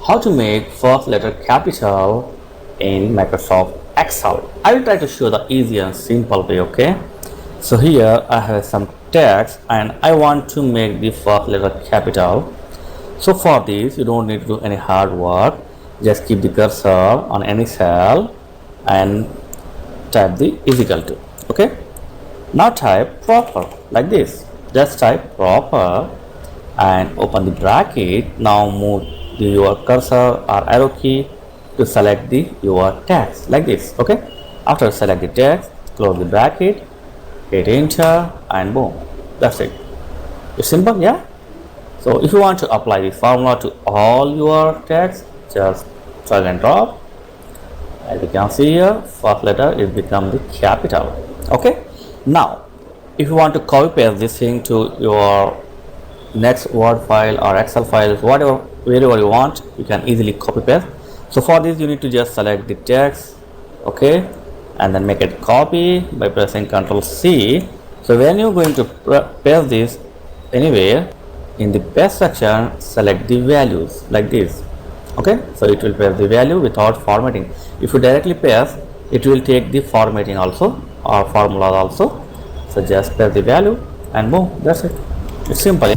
how to make first letter capital in Microsoft Excel. I will try to show the easy and simple way, okay? So here I have some text and I want to make the first letter capital. So for this you don't need to do any hard work. Just keep the cursor on any cell and type the is equal to, okay? Now type proper like this. Just type proper and open the bracket. Now move your cursor or arrow key to select the your text like this, okay? After select the text, close the bracket, hit enter and boom, that's it. It's simple, yeah? So if you want to apply the formula to all your text, just drag and drop. As you can see here, first letter is become the capital, okay? Now if you want to copy paste this thing to your next Word file or Excel file, whatever, wherever you want, you can easily copy paste. So for this you need to just select the text, okay, and then make it copy by pressing Ctrl C. So when you're going to paste this anywhere, in the paste section select the values like this, okay? So it will paste the value without formatting. If you directly paste, it will take the formatting also or formulas also. So just paste the value and boom, that's it. It's simple.